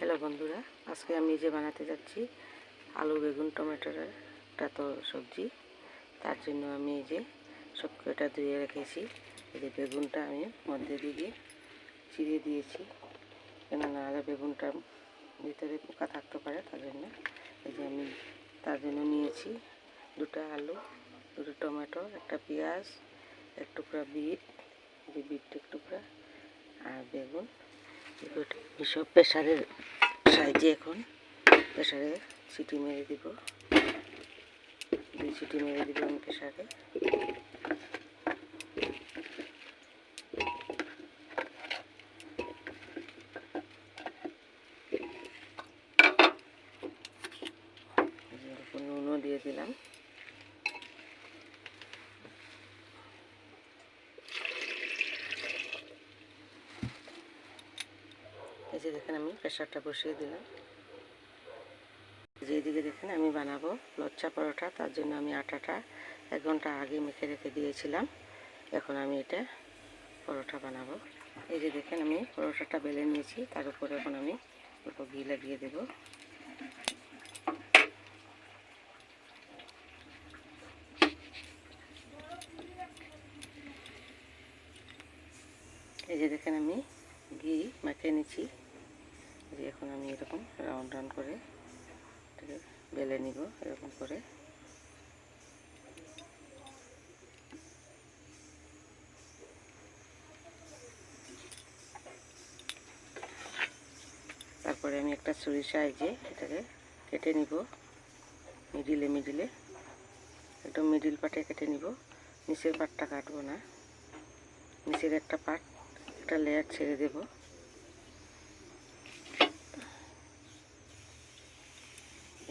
Hello বন্ধুরা, আজকে আমি যে বানাতে যাচ্ছি আলু বেগুন টমেটোর একটা তো সবজি। তার জন্য আমি এই যে সবকটা ধুয়ে রেখেছি। এই যে বেগুনটা আমি মধ্যে দিকে চিড়ে দিয়েছি, কেন নাহলে বেগুনটার ভিতরে পোকা থাকতে পারে, তার জন্য এই যে আমি তার জন্য নিয়েছি দুটো আলু, দুটো টমেটো, একটা পেঁয়াজ, এক টুকরা বিট, যে বিট এক টুকরা, আর বেগুন। এসব প্রেসারের সাইজে এখন প্রেসারে সিটি মেরে দিব, 2 সিটি মেরে দিব আমি প্রেসারে। অল্প নুনও দিয়ে দিলাম। এই যে দেখেন আমি প্রেসারটা বসিয়ে দিলাম। যেদিকে দেখেন আমি বানাবো লচ্ছা পরোটা, তার জন্য আমি আটাটা 1 ঘন্টা আগে মেখে রেখে দিয়েছিলাম। এখন আমি এটা পরোটা বানাবো। এই যে দেখেন আমি পরোটাটা বেলে নিয়েছি, তার উপরে এখন আমি অল্প ঘি লাগিয়ে দেব। এই যে দেখেন আমি ঘি মেখে নিচ্ছি। যে এখন আমি এরকম রাউন্ড রাউন্ড করে বেলে নিব, এরকম করে। তারপরে আমি একটা ছুরির সাহায্যে এটাকে কেটে নিব, মিডিলে একদম মিডিল পাটে কেটে নিব। নিচের পাটটা কাটবো না, নিচের একটা পাট একটা লেয়ার ছেড়ে দেব।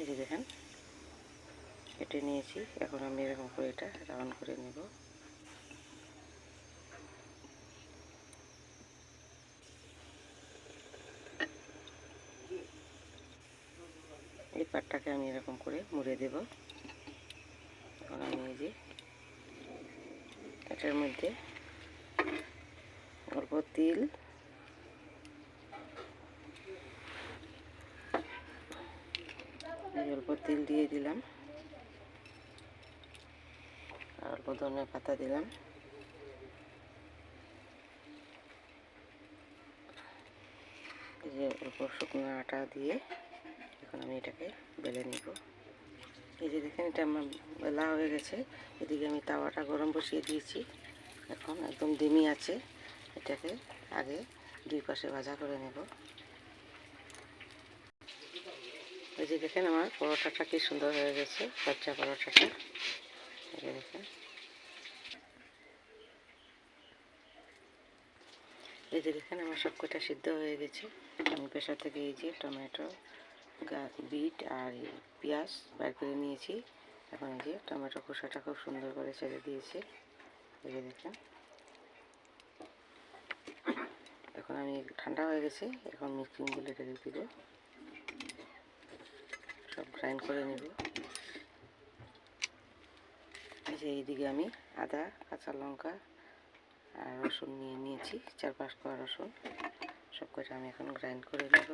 এই যে দেখেন কেটে নিয়েছি। এখন আমি এরকম করে এটা রাউন্ড করে নেব। এই পাটটাকে আমি এরকম করে মুড়ে দেব। এখন আমি এই যে এটার মধ্যে অল্প তিল, অল্প তিল দিয়ে দিলাম, আর অল্প ধনে পাতা দিলাম। এই যে অল্প শুকনো আটা দিয়ে এখন আমি এটাকে বেলে নিব। এই যে দেখেন এটা আমার বেলা হয়ে গেছে। এদিকে আমি তাওয়াটা গরম বসিয়ে দিয়েছি। এখন একদম ধিমি আছে, এটাকে আগে 2 পাশে ভাজা করে নেব। এই যে দেখেন আমার পরোটাটা কি সুন্দর হয়ে গেছে, লচ্ছা পরোটাটা। এই যে দেখেন, এই যে দেখেন আমার সব কটা সিদ্ধ হয়ে গেছে। আমি প্রেসার থেকে এই যে টমেটো, বিট আর পেঁয়াজ বের করে নিয়েছি। এখন এই যে টমেটো খোসাটা খুব সুন্দর করে ছেড়ে দিয়েছে। এই যে দেখেন, এখন আমি ঠান্ডা হয়ে গেছে, এখন মিক্সিং বলে ঢেলে দিব, সব গ্রাইন্ড করে নেব। এই যে এইদিকে আমি আদা, কাঁচা লঙ্কা আর রসুন নিয়েছি, 4-5 কোয়া রসুন, সব কটা আমি এখন গ্রাইন্ড করে নেব।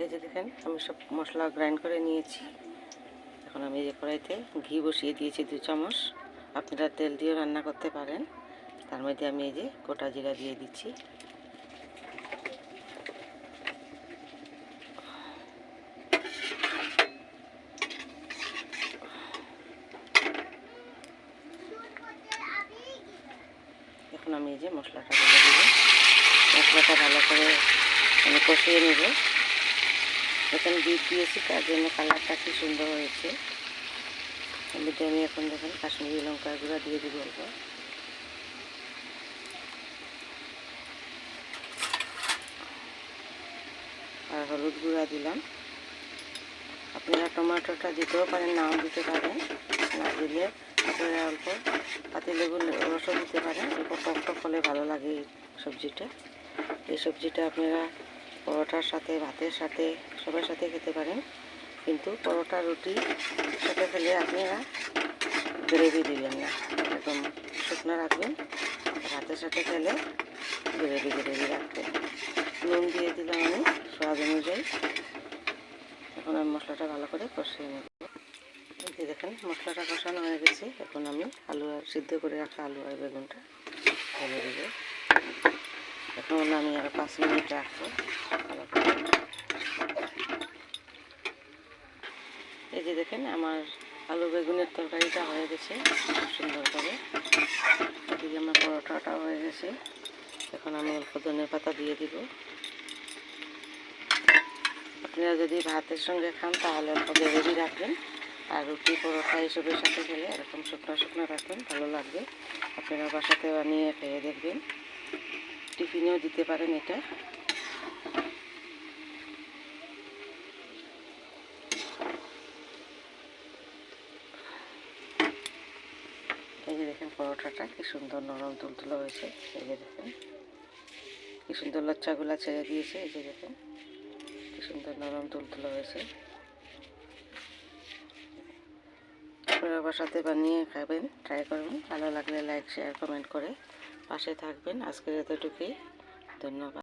এই যে দেখেন আমি সব মশলা গ্রাইন্ড করে নিয়েছি। এখন আমি এই যে কড়াইতে ঘি বসিয়ে দিয়েছি 2 চামচ। আপনারা তেল দিয়ে রান্না করতে পারেন। তার মধ্যে আমি এই যে গোটা জিরা দিয়ে দিচ্ছি। এখন আমি এই যে মশলাটা ঢেলে দেব। মশলাটা ভালো করে আমি কষিয়ে নেব। এখানে বিট দিয়েছি, তার জন্য কালারটা কি সুন্দর হয়েছে। এমনিতে আমি এখন দেখেন কাশ্মীরি লঙ্কার গুঁড়া দিয়ে দিব অল্প, আর হলুদ গুঁড়া দিলাম। আপনারা টমেটোটা দিতেও পারেন, নাও দিতে পারেন। না দিলে আপনারা অল্প পাতিলেবুর রসও দিতে পারেন। অল্প টক হলে ভালো লাগে এই সবজিটা। এই সবজিটা আপনারা পরোটার সাথে, ভাতের সাথে, সবার সাথে খেতে পারেন। কিন্তু পরোটা রুটির সাথে খেলে আপনারা গ্রেভি দিবেন না, একদম শুকনো রাখবেন। ভাতের সাথে খেলে গ্রেভি রাখবেন। নুন দিয়ে দিলাম আমি স্বাদ অনুযায়ী। এখন আমি মশলাটা ভালো করে কষিয়ে নেব। এই দেখেন মশলাটা কষানো হয়ে গেছে। এখন আমি আলু আর সিদ্ধ করে রাখা আলু আর বেগুনটা ঢেলে দেব। এখন আমি আরও 5 মিনিট রাখবো ভালো করে। এই যে দেখেন আমার আলু বেগুনের তরকারিটা হয়ে গেছে খুব সুন্দর করে। এদিকে আমার পরোটাটাও হয়ে গেছে। এখন আমি অল্প ধনে পাতা দিয়ে দিব। আপনারা যদি ভাতের সঙ্গে খান তাহলে অল্প গ্রেভি রাখবেন, আর রুটি পরোটা এসবের সাথে খেলে এরকম শুকনো শুকনো রাখবেন, ভালো লাগবে। আপনারা বাসাতে বানিয়ে খেয়ে দেখবেন, টিফিনেও দিতে পারেন এটা। এই যে দেখেন পরোটাটা কি সুন্দর নরম তুলতুলো হয়েছে। এই যে দেখেন কি সুন্দর লচ্চাগুলো ছেড়ে দিয়েছে। এই যে দেখেন কি সুন্দর নরম তুলতুলো হয়েছে। আপনারা বাসাতে বানিয়ে খাবেন, ট্রাই করবেন। ভালো লাগলে লাইক শেয়ার কমেন্ট করে পাশে থাকবেন। আজকের এতটুকুই, ধন্যবাদ।